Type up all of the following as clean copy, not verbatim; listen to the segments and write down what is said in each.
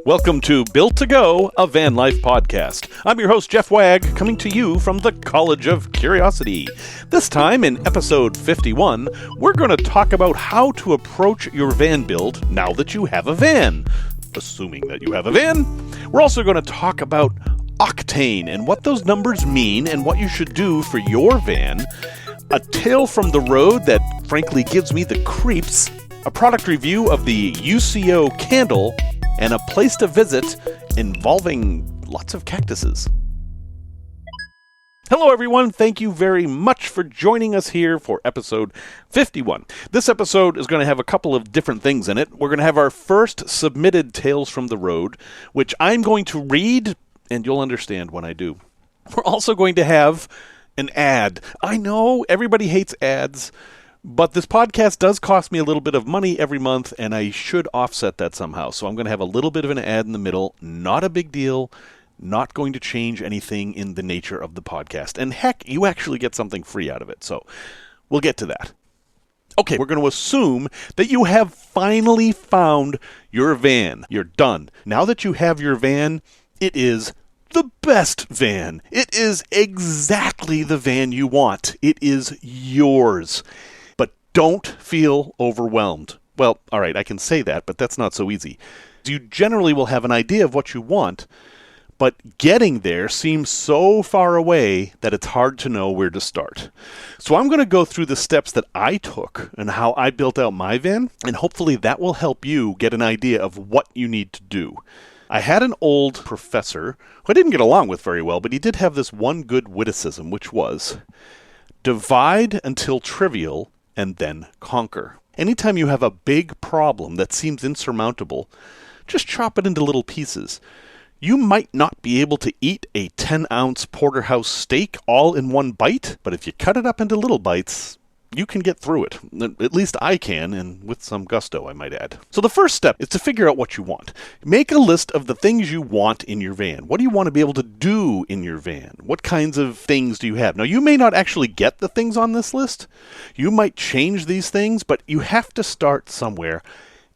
Welcome to Built to Go, a van life podcast. I'm your host, Jeff Wagg, coming to you from the College of Curiosity. This time, in episode 51, we're going to talk about how to approach your van build now that you have a van. Assuming that you have a van. We're also going to talk about Octane and what those numbers mean and what you should do for your van. A tale from the road that frankly gives me the creeps. A product review of the UCO Candle, and a place to visit involving lots of cactuses. Hello everyone, thank you very much for joining us here for episode 51. This episode is going to have a couple of different things in it. We're going to have our first submitted Tales from the Road, which I'm going to read, and you'll understand when I do. We're also going to have an ad. I know everybody hates ads, but this podcast does cost me a little bit of money every month, and I should offset that somehow. So I'm going to have a little bit of an ad in the middle. Not a big deal. Not going to change anything in the nature of the podcast. And heck, you actually get something free out of it. So we'll get to that. Okay, we're going to assume that you have finally found your van. You're done. Now that you have your van, it is the best van. It is exactly the van you want. It is yours. Don't feel overwhelmed. Well, all right, I can say that, but that's not so easy. You generally will have an idea of what you want, but getting there seems so far away that it's hard to know where to start. So I'm going to go through the steps that I took and how I built out my van, and hopefully that will help you get an idea of what you need to do. I had an old professor who I didn't get along with very well, but he did have this one good witticism, which was, divide until trivial, and then conquer. Anytime you have a big problem that seems insurmountable, just chop it into little pieces. You might not be able to eat a 10-ounce porterhouse steak all in one bite, but if you cut it up into little bites, you can get through it. At least I can, and with some gusto, I might add. So the first step is to figure out what you want. Make a list of the things you want in your van. What do you want to be able to do in your van? What kinds of things do you have? Now, you may not actually get the things on this list. You might change these things, but you have to start somewhere.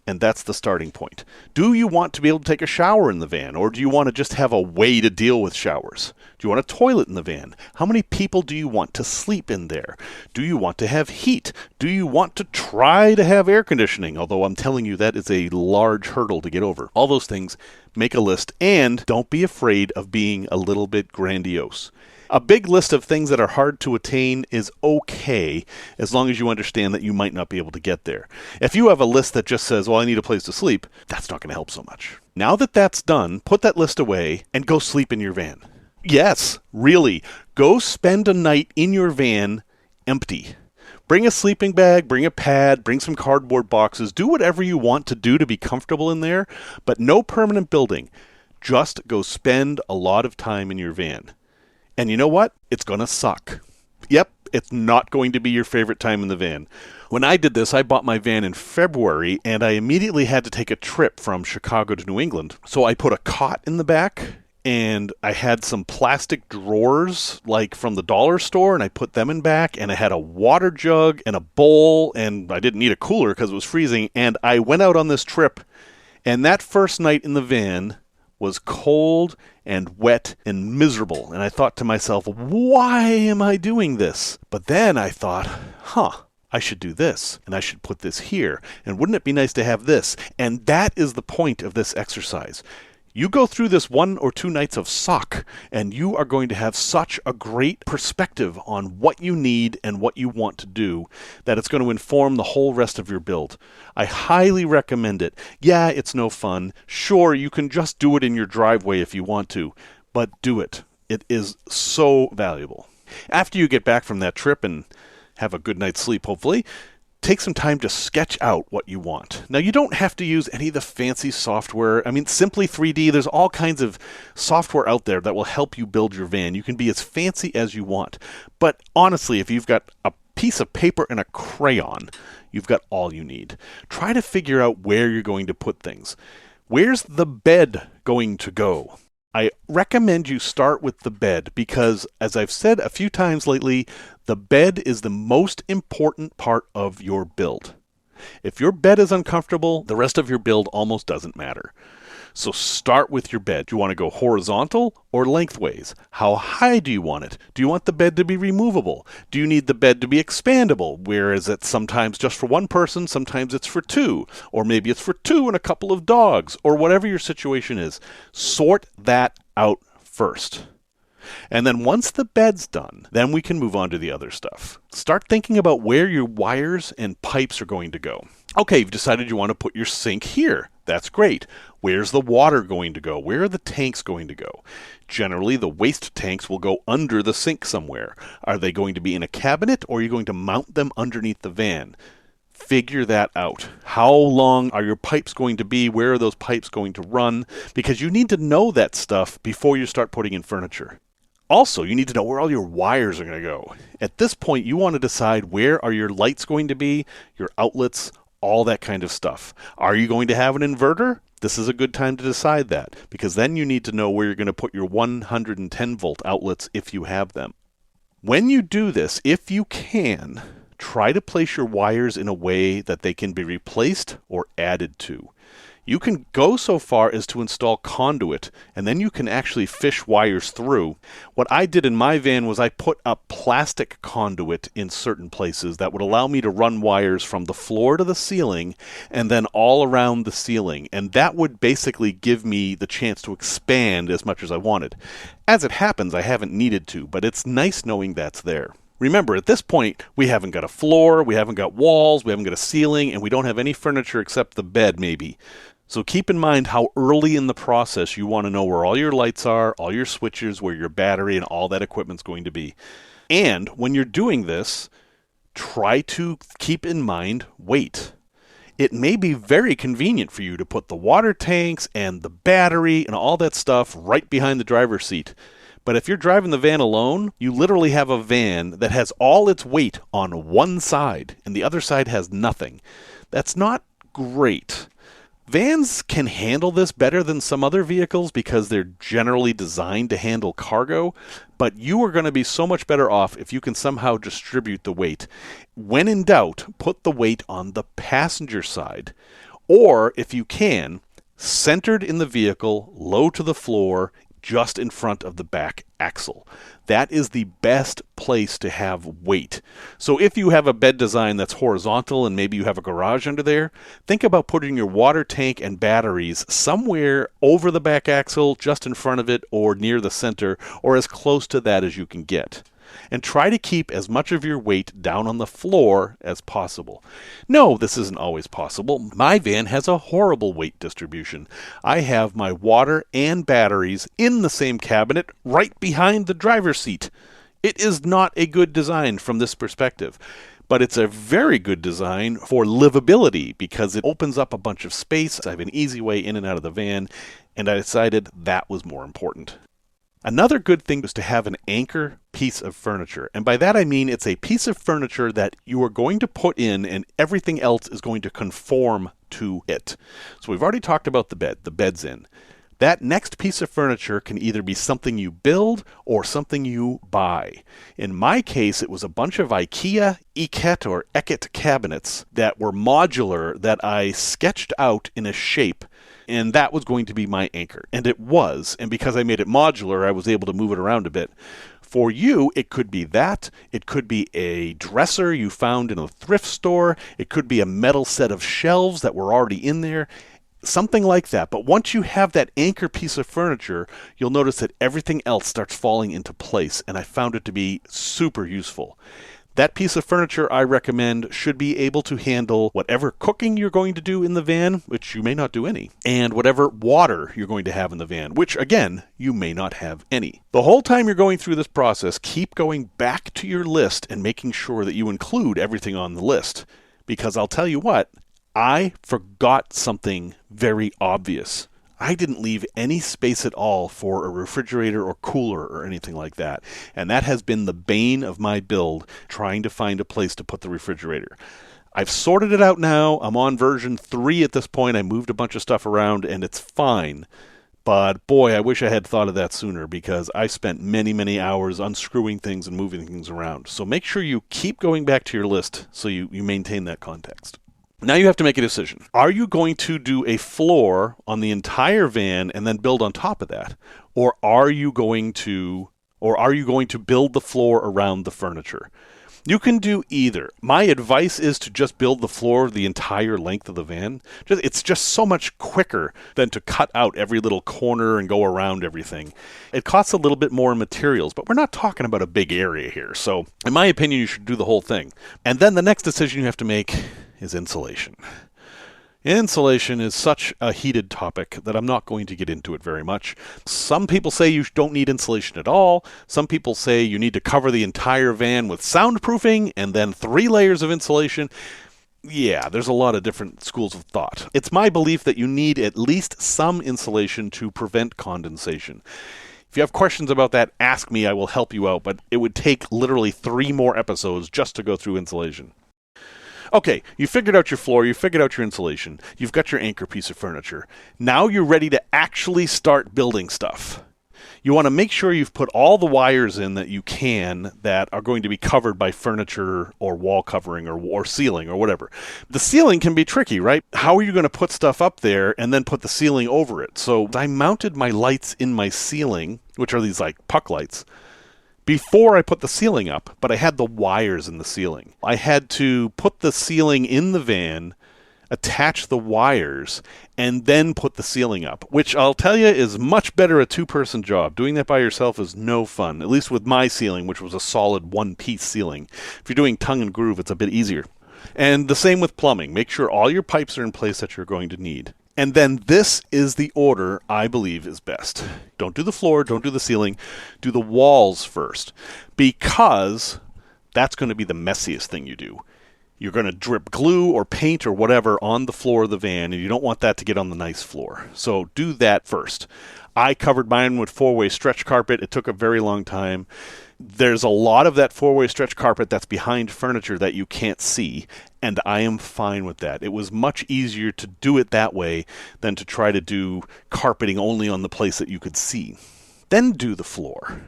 And that's the starting point. Do you want to be able to take a shower in the van? Or do you want to just have a way to deal with showers? Do you want a toilet in the van? How many people do you want to sleep in there? Do you want to have heat? Do you want to try to have air conditioning? Although I'm telling you that is a large hurdle to get over. All those things, make a list. And don't be afraid of being a little bit grandiose. A big list of things that are hard to attain is okay, as long as you understand that you might not be able to get there. If you have a list that just says, well, I need a place to sleep, that's not going to help so much. Now that that's done, put that list away and go sleep in your van. Yes, really, go spend a night in your van empty. Bring a sleeping bag, bring a pad, bring some cardboard boxes, do whatever you want to do to be comfortable in there, but no permanent building. Just go spend a lot of time in your van. And you know what? It's going to suck. Yep, it's not going to be your favorite time in the van. When I did this, I bought my van in February, and I immediately had to take a trip from Chicago to New England. So I put a cot in the back, and I had some plastic drawers, like from the dollar store, and I put them in back, and I had a water jug and a bowl, and I didn't need a cooler because it was freezing, and I went out on this trip, and that first night in the van was cold and wet and miserable. And I thought to myself, why am I doing this? But then I thought, I should do this, and I should put this here, and wouldn't it be nice to have this? And that is the point of this exercise. You go through this 1 or 2 nights of suck, and you are going to have such a great perspective on what you need and what you want to do that it's going to inform the whole rest of your build. I highly recommend it. Yeah, it's no fun. Sure, you can just do it in your driveway if you want to, but do it. It is so valuable. After you get back from that trip and have a good night's sleep, hopefully, take some time to sketch out what you want. Now, you don't have to use any of the fancy software. I mean, Simply 3D, there's all kinds of software out there that will help you build your van. You can be as fancy as you want. But honestly, if you've got a piece of paper and a crayon, you've got all you need. Try to figure out where you're going to put things. Where's the bed going to go? I recommend you start with the bed because, as I've said a few times lately, the bed is the most important part of your build. If your bed is uncomfortable, the rest of your build almost doesn't matter. So start with your bed. Do you want to go horizontal or lengthways? How high do you want it? Do you want the bed to be removable? Do you need the bed to be expandable? Whereas it's sometimes just for one person, sometimes it's for two, or maybe it's for two and a couple of dogs, or whatever your situation is. Sort that out first. And then once the bed's done, then we can move on to the other stuff. Start thinking about where your wires and pipes are going to go. Okay, you've decided you want to put your sink here. That's great. Where's the water going to go? Where are the tanks going to go? Generally, the waste tanks will go under the sink somewhere. Are they going to be in a cabinet, or are you going to mount them underneath the van? Figure that out. How long are your pipes going to be? Where are those pipes going to run? Because you need to know that stuff before you start putting in furniture. Also, you need to know where all your wires are going to go. At this point, you want to decide where are your lights going to be, your outlets, all that kind of stuff. Are you going to have an inverter? This is a good time to decide that, because then you need to know where you're going to put your 110-volt outlets if you have them. When you do this, if you can, try to place your wires in a way that they can be replaced or added to. You can go so far as to install conduit, and then you can actually fish wires through. What I did in my van was I put up plastic conduit in certain places that would allow me to run wires from the floor to the ceiling and then all around the ceiling, and that would basically give me the chance to expand as much as I wanted. As it happens, I haven't needed to, but it's nice knowing that's there. Remember, at this point, we haven't got a floor, we haven't got walls, we haven't got a ceiling, and we don't have any furniture except the bed, maybe. So keep in mind how early in the process you want to know where all your lights are, all your switches, where your battery and all that equipment's going to be. And when you're doing this, try to keep in mind weight. It may be very convenient for you to put the water tanks and the battery and all that stuff right behind the driver's seat. But if you're driving the van alone, you literally have a van that has all its weight on one side and the other side has nothing. That's not great. Vans can handle this better than some other vehicles because they're generally designed to handle cargo, but you are going to be so much better off if you can somehow distribute the weight. When in doubt, put the weight on the passenger side, or if you can, centered in the vehicle, low to the floor, just in front of the back axle. That is the best place to have weight. So if you have a bed design that's horizontal and maybe you have a garage under there, think about putting your water tank and batteries somewhere over the back axle, just in front of it, or near the center, or as close to that as you can get. And try to keep as much of your weight down on the floor as possible. No, this isn't always possible. My van has a horrible weight distribution. I have my water and batteries in the same cabinet right behind the driver's seat. It is not a good design from this perspective. But it's a very good design for livability because it opens up a bunch of space. I have an easy way in and out of the van, and I decided that was more important. Another good thing is to have an anchor piece of furniture. And by that I mean it's a piece of furniture that you are going to put in and everything else is going to conform to it. So we've already talked about the bed. The bed's in. That next piece of furniture can either be something you build or something you buy. In my case, it was a bunch of IKEA, or Eket cabinets that were modular that I sketched out in a shape, and that was going to be my anchor. And it was. And because I made it modular, I was able to move it around a bit. For you, it could be that. It could be a dresser you found in a thrift store. It could be a metal set of shelves that were already in there. Something like that. But once you have that anchor piece of furniture, you'll notice that everything else starts falling into place. And I found it to be super useful. That piece of furniture I recommend should be able to handle whatever cooking you're going to do in the van, which you may not do any, and whatever water you're going to have in the van, which again, you may not have any. The whole time you're going through this process, keep going back to your list and making sure that you include everything on the list. Because I'll tell you what, I forgot something very obvious. I didn't leave any space at all for a refrigerator or cooler or anything like that. And that has been the bane of my build, trying to find a place to put the refrigerator. I've sorted it out now. I'm on version 3 at this point. I moved a bunch of stuff around and it's fine. But boy, I wish I had thought of that sooner because I spent many, many hours unscrewing things and moving things around. So make sure you keep going back to your list so you maintain that context. Now you have to make a decision. Are you going to do a floor on the entire van and then build on top of that? Or are you going to build the floor around the furniture? You can do either. My advice is to just build the floor the entire length of the van. It's just so much quicker than to cut out every little corner and go around everything. It costs a little bit more in materials, but we're not talking about a big area here. So, in my opinion, you should do the whole thing. And then the next decision you have to make is insulation. Insulation is such a heated topic that I'm not going to get into it very much. Some people say you don't need insulation at all. Some people say you need to cover the entire van with soundproofing and then 3 layers of insulation. Yeah, there's a lot of different schools of thought. It's my belief that you need at least some insulation to prevent condensation. If you have questions about that, ask me. I will help you out, but it would take literally 3 more episodes just to go through insulation. Okay, you figured out your floor, you figured out your insulation, you've got your anchor piece of furniture. Now you're ready to actually start building stuff. You want to make sure you've put all the wires in that you can that are going to be covered by furniture or wall covering or ceiling or whatever. The ceiling can be tricky, right? How are you going to put stuff up there and then put the ceiling over it? So I mounted my lights in my ceiling, which are these like puck lights, before I put the ceiling up, but I had the wires in the ceiling. I had to put the ceiling in the van, attach the wires, and then put the ceiling up, which I'll tell you is much better a 2-person job. Doing that by yourself is no fun, at least with my ceiling, which was a solid 1-piece ceiling. If you're doing tongue and groove, it's a bit easier. And the same with plumbing. Make sure all your pipes are in place that you're going to need. And then this is the order I believe is best. Don't do the floor, don't do the ceiling, do the walls first, because that's going to be the messiest thing you do. You're going to drip glue or paint or whatever on the floor of the van, and you don't want that to get on the nice floor. So do that first. I covered mine with 4-way stretch carpet. It took a very long time. There's a lot of that 4-way stretch carpet that's behind furniture that you can't see, and I am fine with that. It was much easier to do it that way than to try to do carpeting only on the place that you could see. Then do the floor.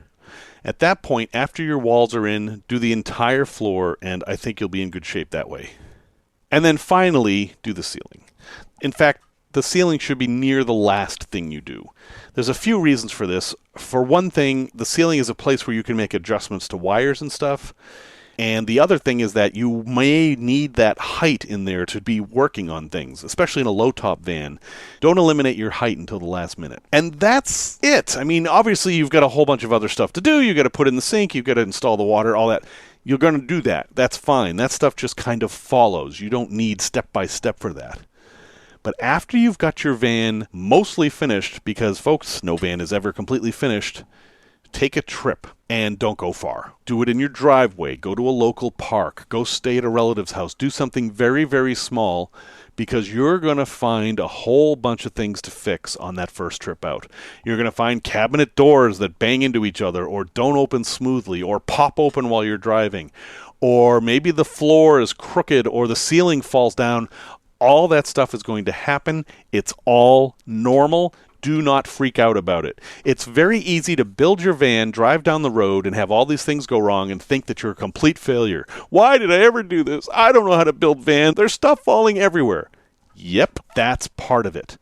At that point, after your walls are in, do the entire floor, and I think you'll be in good shape that way. And then finally, do the ceiling. In fact, the ceiling should be near the last thing you do. There's a few reasons for this. For one thing, the ceiling is a place where you can make adjustments to wires and stuff. And the other thing is that you may need that height in there to be working on things, especially in a low-top van. Don't eliminate your height until the last minute. And that's it. I mean, obviously, you've got a whole bunch of other stuff to do. You've got to put in the sink. You've got to install the water, all that. You're going to do that. That's fine. That stuff just kind of follows. You don't need step-by-step for that. But after you've got your van mostly finished, because, folks, no van is ever completely finished, take a trip and don't go far. Do it in your driveway. Go to a local park. Go stay at a relative's house. Do something very, very small, because you're going to find a whole bunch of things to fix on that first trip out. You're going to find cabinet doors that bang into each other or don't open smoothly or pop open while you're driving. Or maybe the floor is crooked or the ceiling falls down. All that stuff is going to happen. It's all normal. Do not freak out about it. It's very easy to build your van, drive down the road, and have all these things go wrong and think that you're a complete failure. Why did I ever do this? I don't know how to build vans. There's stuff falling everywhere. Yep, that's part of it.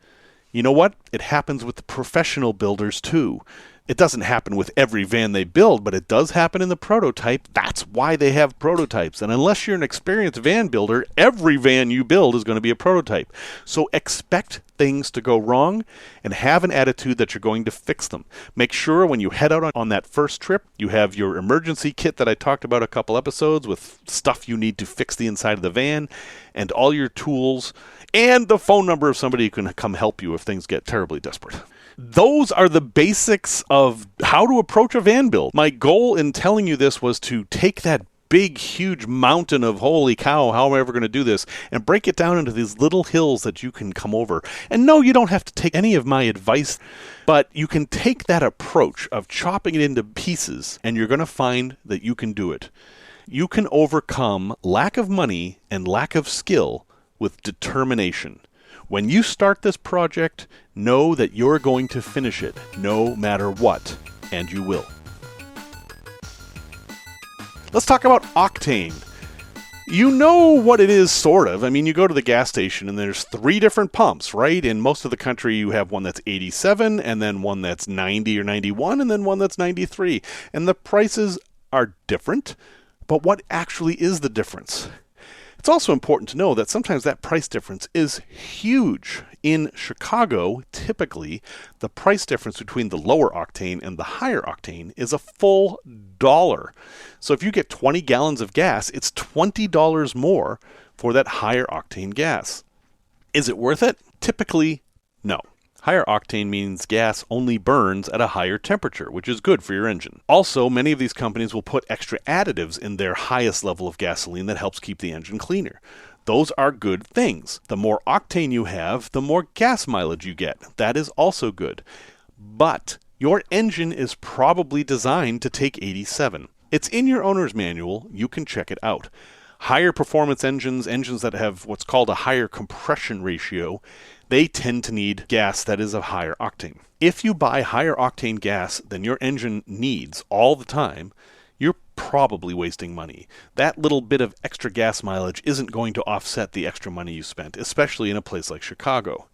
You know what? It happens with the professional builders too. It doesn't happen with every van they build, but it does happen in the prototype. That's why they have prototypes. And unless you're an experienced van builder, every van you build is going to be a prototype. So expect things to go wrong and have an attitude that you're going to fix them. Make sure when you head out on that first trip, you have your emergency kit that I talked about a couple episodes with stuff you need to fix the inside of the van and all your tools and the phone number of somebody who can come help you if things get terribly desperate. Those are the basics of how to approach a van build. My goal in telling you this was to take that big, huge mountain of holy cow, how am I ever going to do this, and break it down into these little hills that you can come over. And no, you don't have to take any of my advice, but you can take that approach of chopping it into pieces, and you're going to find that you can do it. You can overcome lack of money and lack of skill with determination. When you start this project, know that you're going to finish it, no matter what, and you will. Let's talk about Octane. You know what it is, sort of. I mean, you go to the gas station and there's 3 different pumps, right? In most of the country, you have one that's 87, and then one that's 90 or 91, and then one that's 93. And the prices are different, but what actually is the difference? It's also important to know that sometimes that price difference is huge. In Chicago, typically, the price difference between the lower octane and the higher octane is a full $1. So if you get 20 gallons of gas, it's $20 more for that higher octane gas. Is it worth it? Typically, no. Higher octane means gas only burns at a higher temperature, which is good for your engine. Also, many of these companies will put extra additives in their highest level of gasoline that helps keep the engine cleaner. Those are good things. The more octane you have, the more gas mileage you get. That is also good. But your engine is probably designed to take 87. It's in your owner's manual. You can check it out. Higher performance engines that have what's called a higher compression ratio, they tend to need gas that is of higher octane. If you buy higher octane gas than your engine needs all the time, you're probably wasting money. That little bit of extra gas mileage isn't going to offset the extra money you spent, especially in a place like Chicago.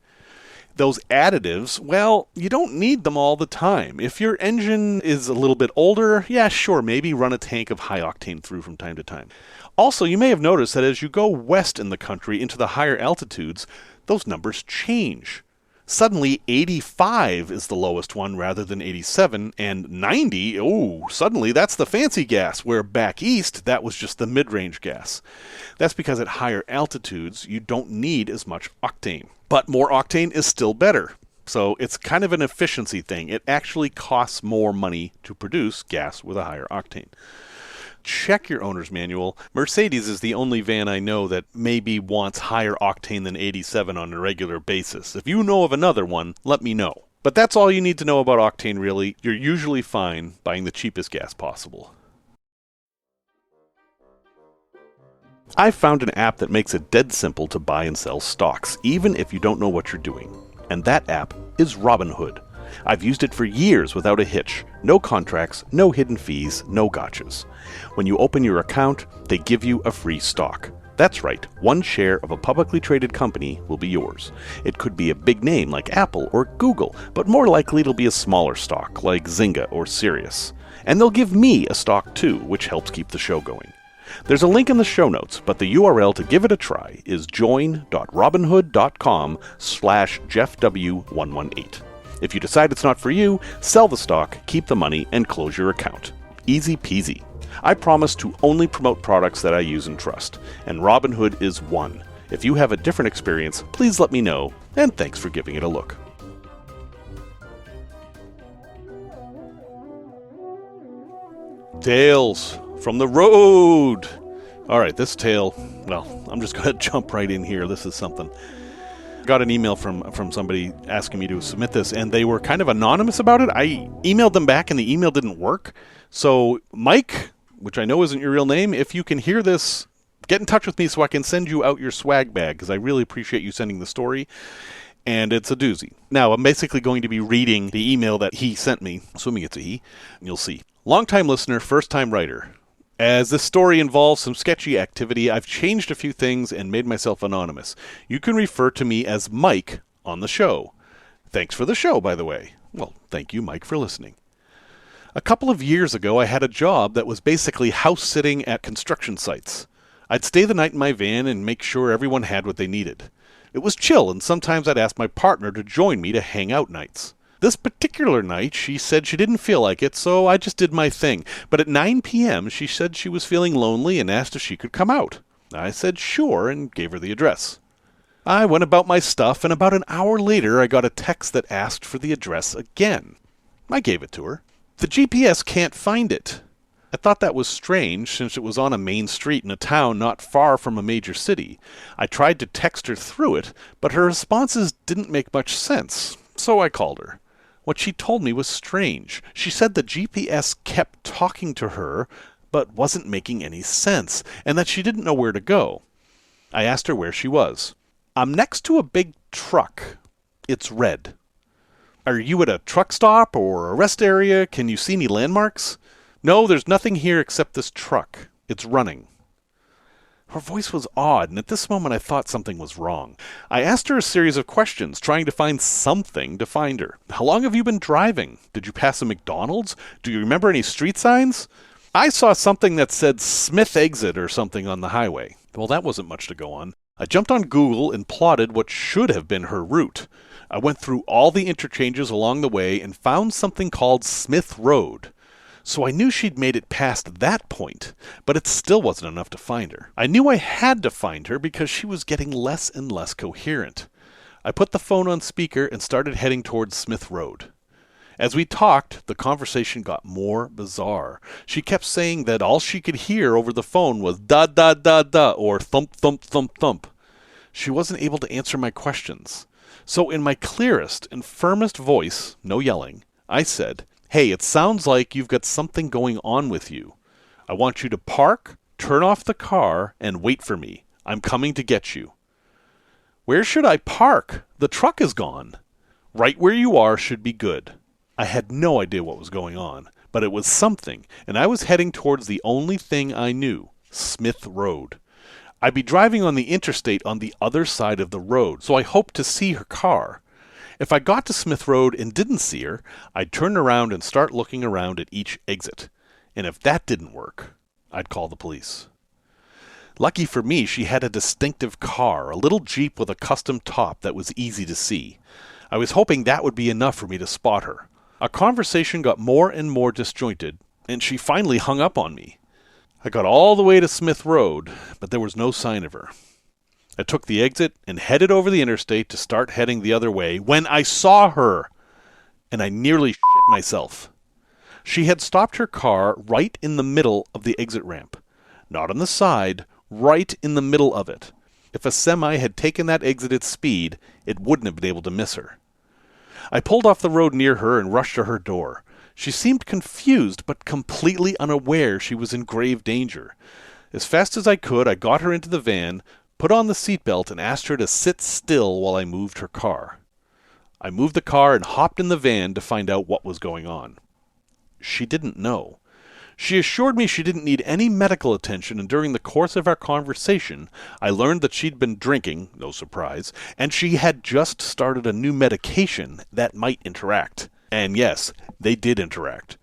Those additives, well, you don't need them all the time. If your engine is a little bit older, yeah, sure, maybe run a tank of high octane through from time to time. Also, you may have noticed that as you go west in the country into the higher altitudes, those numbers change. Suddenly, 85 is the lowest one rather than 87, and 90, suddenly that's the fancy gas, where back east, that was just the mid-range gas. That's because at higher altitudes, you don't need as much octane. But more octane is still better. So it's kind of an efficiency thing. It actually costs more money to produce gas with a higher octane. Check your owner's manual. Mercedes is the only van I know that maybe wants higher octane than 87 on a regular basis. If you know of another one, let me know. But that's all you need to know about octane, really. You're usually fine buying the cheapest gas possible. I've found an app that makes it dead simple to buy and sell stocks, even if you don't know what you're doing. And that app is Robinhood. I've used it for years without a hitch. No contracts, no hidden fees, no gotchas. When you open your account, they give you a free stock. That's right, 1 share of a publicly traded company will be yours. It could be a big name like Apple or Google, but more likely it'll be a smaller stock like Zynga or Sirius. And they'll give me a stock too, which helps keep the show going. There's a link in the show notes, but the URL to give it a try is join.robinhood.com/JeffW118. If you decide it's not for you, sell the stock, keep the money, and close your account. Easy peasy. I promise to only promote products that I use and trust, and Robinhood is one. If you have a different experience, please let me know, and thanks for giving it a look. Tales from the road. All right, this tale, well, I'm just going to jump right in here. This is something. Got an email from somebody asking me to submit this, and they were kind of anonymous about it. I emailed them back, and the email didn't work. So, Mike, which I know isn't your real name, if you can hear this, get in touch with me so I can send you out your swag bag, because I really appreciate you sending the story, and it's a doozy. Now, I'm basically going to be reading the email that he sent me, assuming it's a he, and you'll see. Long-time listener, first-time writer. As this story involves some sketchy activity, I've changed a few things and made myself anonymous. You can refer to me as Mike on the show. Thanks for the show, by the way. Well, thank you, Mike, for listening. A couple of years ago, I had a job that was basically house-sitting at construction sites. I'd stay the night in my van and make sure everyone had what they needed. It was chill, and sometimes I'd ask my partner to join me to hang out nights. This particular night, she said she didn't feel like it, so I just did my thing. But at 9 p.m., she said she was feeling lonely and asked if she could come out. I said sure and gave her the address. I went about my stuff, and about an hour later, I got a text that asked for the address again. I gave it to her. The GPS can't find it. I thought that was strange, since it was on a main street in a town not far from a major city. I tried to text her through it, but her responses didn't make much sense, so I called her. What she told me was strange. She said the GPS kept talking to her, but wasn't making any sense, and that she didn't know where to go. I asked her where she was. I'm next to a big truck. It's red. Are you at a truck stop or a rest area? Can you see any landmarks? No, there's nothing here except this truck. It's running. Her voice was odd, and at this moment I thought something was wrong. I asked her a series of questions, trying to find something to find her. How long have you been driving? Did you pass a McDonald's? Do you remember any street signs? I saw something that said Smith Exit or something on the highway. Well, that wasn't much to go on. I jumped on Google and plotted what should have been her route. I went through all the interchanges along the way and found something called Smith Road. So I knew she'd made it past that point, but it still wasn't enough to find her. I knew I had to find her because she was getting less and less coherent. I put the phone on speaker and started heading towards Smith Road. As we talked, the conversation got more bizarre. She kept saying that all she could hear over the phone was da da da da or thump thump thump thump. She wasn't able to answer my questions. So in my clearest and firmest voice, no yelling, I said, "Hey, it sounds like you've got something going on with you. I want you to park, turn off the car, and wait for me. I'm coming to get you." "Where should I park? The truck is gone." "Right where you are should be good." I had no idea what was going on, but it was something, and I was heading towards the only thing I knew, Smith Road. I'd be driving on the interstate on the other side of the road, so I hoped to see her car. If I got to Smith Road and didn't see her, I'd turn around and start looking around at each exit. And if that didn't work, I'd call the police. Lucky for me, she had a distinctive car, a little Jeep with a custom top that was easy to see. I was hoping that would be enough for me to spot her. Our conversation got more and more disjointed, and she finally hung up on me. I got all the way to Smith Road, but there was no sign of her. I took the exit and headed over the interstate to start heading the other way when I saw her, and I nearly shit myself. She had stopped her car right in the middle of the exit ramp. Not on the side, right in the middle of it. If a semi had taken that exit at speed, it wouldn't have been able to miss her. I pulled off the road near her and rushed to her door. She seemed confused, but completely unaware she was in grave danger. As fast as I could, I got her into the van, put on the seatbelt, and asked her to sit still while I moved her car. I moved the car and hopped in the van to find out what was going on. She didn't know. She assured me she didn't need any medical attention, and during the course of our conversation, I learned that she'd been drinking, no surprise, and she had just started a new medication that might interact. And yes, they did interact.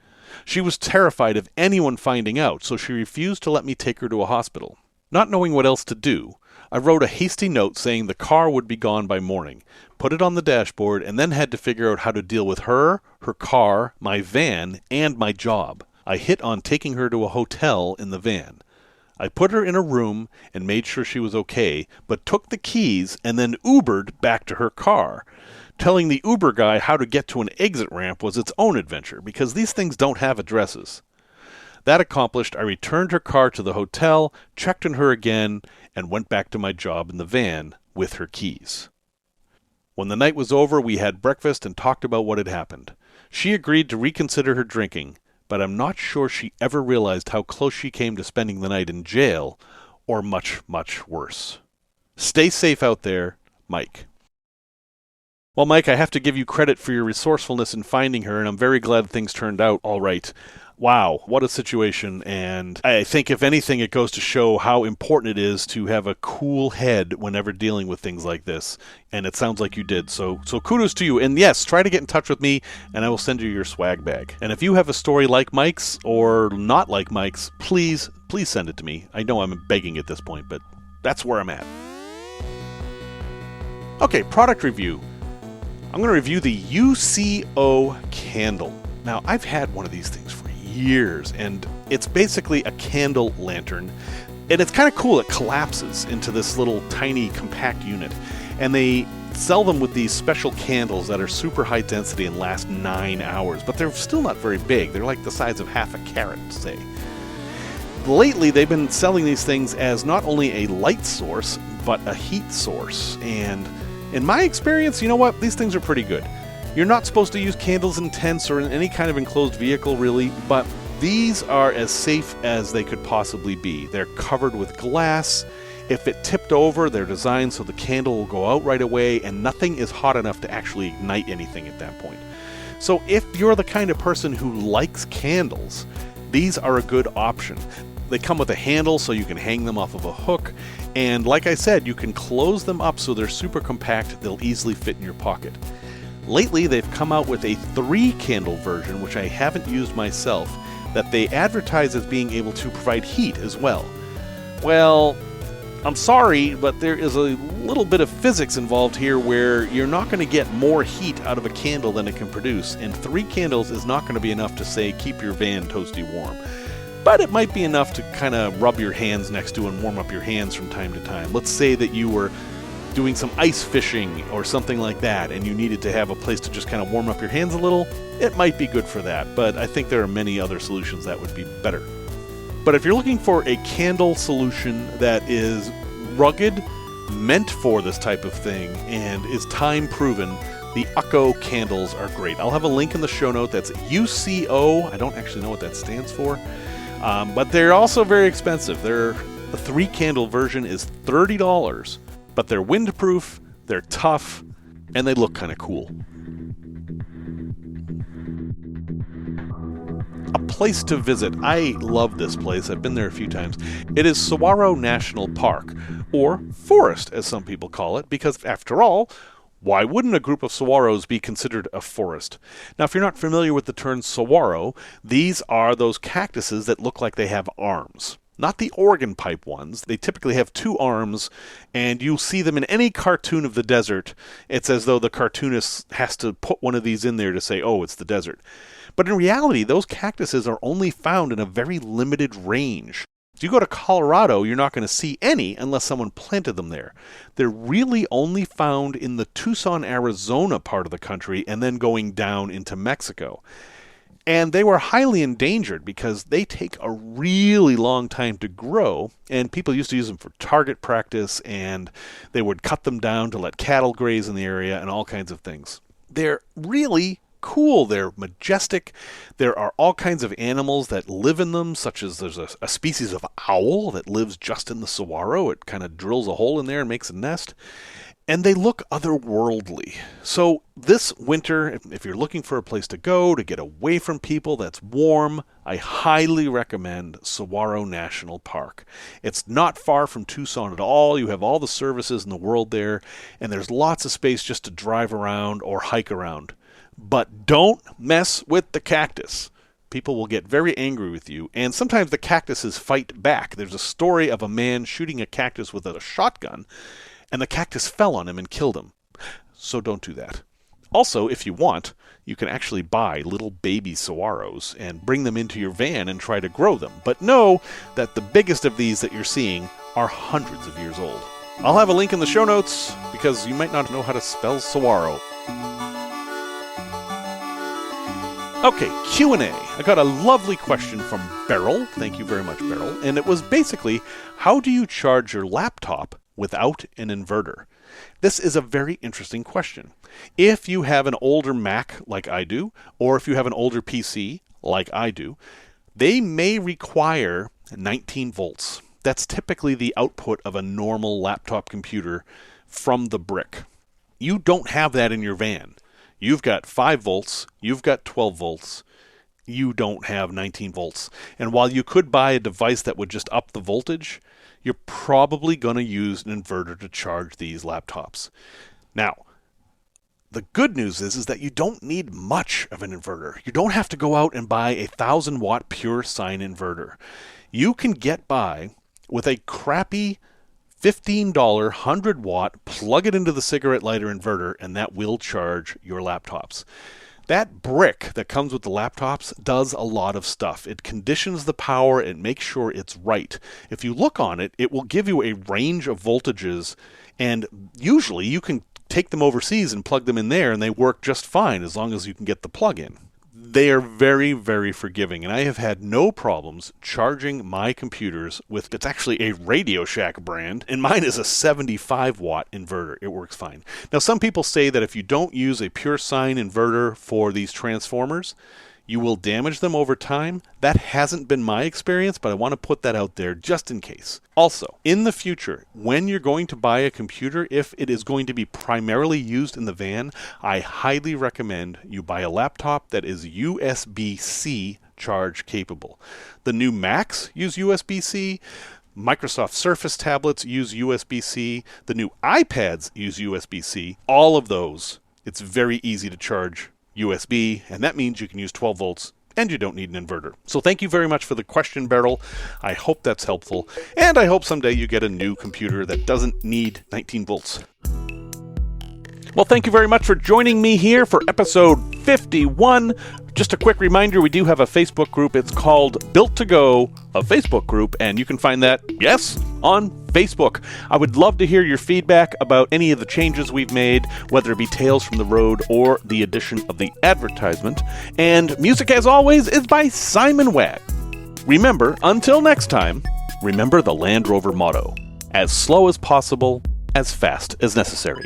She was terrified of anyone finding out, so she refused to let me take her to a hospital. Not knowing what else to do, I wrote a hasty note saying the car would be gone by morning, put it on the dashboard, and then had to figure out how to deal with her, her car, my van, and my job. I hit on taking her to a hotel in the van. I put her in a room and made sure she was okay, but took the keys and then Ubered back to her car. Telling the Uber guy how to get to an exit ramp was its own adventure, because these things don't have addresses. That accomplished, I returned her car to the hotel, checked on her again, and went back to my job in the van with her keys. When the night was over, we had breakfast and talked about what had happened. She agreed to reconsider her drinking, but I'm not sure she ever realized how close she came to spending the night in jail, or much, much worse. Stay safe out there, Mike. Well, Mike, I have to give you credit for your resourcefulness in finding her, and I'm very glad things turned out all right. Wow, what a situation, and I think if anything it goes to show how important it is to have a cool head whenever dealing with things like this, and it sounds like you did, so kudos to you. And yes, try to get in touch with me, and I will send you your swag bag. And if you have a story like Mike's, or not like Mike's, please send it to me. I know I'm begging at this point, but that's where I'm at. Okay, product review. I'm going to review the UCO Candle. Now, I've had one of these things for years, and it's basically a candle lantern, and it's kind of cool. It collapses into this little tiny compact unit, and they sell them with these special candles that are super high density and last 9 hours, but they're still not very big. They're like the size of half a carrot, say. Lately, they've been selling these things as not only a light source, but a heat source, and in my experience, you know what? These things are pretty good. You're not supposed to use candles in tents or in any kind of enclosed vehicle, really, but these are as safe as they could possibly be. They're covered with glass. If it tipped over, they're designed so the candle will go out right away, and nothing is hot enough to actually ignite anything at that point. So if you're the kind of person who likes candles, these are a good option. They come with a handle so you can hang them off of a hook, and like I said, you can close them up so they're super compact, they'll easily fit in your pocket. Lately, they've come out with a 3-candle version, which I haven't used myself, that they advertise as being able to provide heat as well. Well, I'm sorry, but there is a little bit of physics involved here where you're not going to get more heat out of a candle than it can produce, and 3 candles is not going to be enough to say keep your van toasty warm. But it might be enough to kind of rub your hands next to and warm up your hands from time to time. Let's say that you were doing some ice fishing or something like that, and you needed to have a place to just kind of warm up your hands a little. It might be good for that, but I think there are many other solutions that would be better. But if you're looking for a candle solution that is rugged, meant for this type of thing, and is time proven, the UCO Candles are great. I'll have a link in the show note. That's UCO. I don't actually know what that stands for. But they're also very expensive. The 3-candle version is $30, but they're windproof, they're tough, and they look kind of cool. A place to visit. I love this place. I've been there a few times. It is Saguaro National Park, or forest as some people call it, because after all, why wouldn't a group of saguaros be considered a forest? Now, if you're not familiar with the term saguaro, these are those cactuses that look like they have arms. Not the organ pipe ones. They typically have 2 arms, and you'll see them in any cartoon of the desert. It's as though the cartoonist has to put one of these in there to say, oh, it's the desert. But in reality, those cactuses are only found in a very limited range. If you go to Colorado, you're not going to see any unless someone planted them there. They're really only found in the Tucson, Arizona part of the country and then going down into Mexico. And they were highly endangered because they take a really long time to grow, and people used to use them for target practice, and they would cut them down to let cattle graze in the area and all kinds of things. They're really cool. They're majestic. There are all kinds of animals that live in them, such as there's a species of owl that lives just in the saguaro. It kind of drills a hole in there and makes a nest. And they look otherworldly. So this winter, if you're looking for a place to go to get away from people that's warm, I highly recommend Saguaro National Park. It's not far from Tucson at all. You have all the services in the world there, and there's lots of space just to drive around or hike around. But don't mess with the cactus. People will get very angry with you, and sometimes the cactuses fight back. There's a story of a man shooting a cactus with a shotgun, and the cactus fell on him and killed him. So don't do that. Also, if you want, you can actually buy little baby saguaros and bring them into your van and try to grow them. But know that the biggest of these that you're seeing are hundreds of years old. I'll have a link in the show notes because you might not know how to spell saguaro. Okay, Q&A. I got a lovely question from Beryl. Thank you very much, Beryl. And it was basically, how do you charge your laptop without an inverter? This is a very interesting question. If you have an older Mac like I do, or if you have an older PC like I do, they may require 19 volts. That's typically the output of a normal laptop computer from the brick. You don't have that in your van. You've got 5 volts, you've got 12 volts, you don't have 19 volts. And while you could buy a device that would just up the voltage, you're probably going to use an inverter to charge these laptops. Now, the good news is that you don't need much of an inverter. You don't have to go out and buy a 1,000-watt pure sine inverter. You can get by with a crappy $15 100-watt, plug it into the cigarette lighter inverter, and that will charge your laptops. That brick that comes with the laptops does a lot of stuff. It conditions the power and makes sure it's right. If you look on it, it will give you a range of voltages, and usually you can take them overseas and plug them in there, and they work just fine as long as you can get the plug in. They are very, very forgiving, and I have had no problems charging my computers with, it's actually a Radio Shack brand, and mine is a 75-watt inverter. It works fine. Now, some people say that if you don't use a pure sine inverter for these transformers, you will damage them over time. That hasn't been my experience, but I want to put that out there just in case. Also, in the future, when you're going to buy a computer, if it is going to be primarily used in the van, I highly recommend you buy a laptop that is USB-C charge capable. The new Macs use USB-C. Microsoft Surface tablets use USB-C. The new iPads use USB-C. All of those, it's very easy to charge USB, and that means you can use 12 volts and you don't need an inverter. So thank you very much for the question, Beryl. I hope that's helpful, and I hope someday you get a new computer that doesn't need 19 volts. Well, thank you very much for joining me here for episode 51. Just a quick reminder, we do have a Facebook group. It's called Built to Go, a Facebook group, and you can find that, yes, on Facebook. I would love to hear your feedback about any of the changes we've made, whether it be Tales from the Road or the addition of the advertisement. And music, as always, is by Simon Wagg. Remember, until next time, remember the Land Rover motto: as slow as possible, as fast as necessary.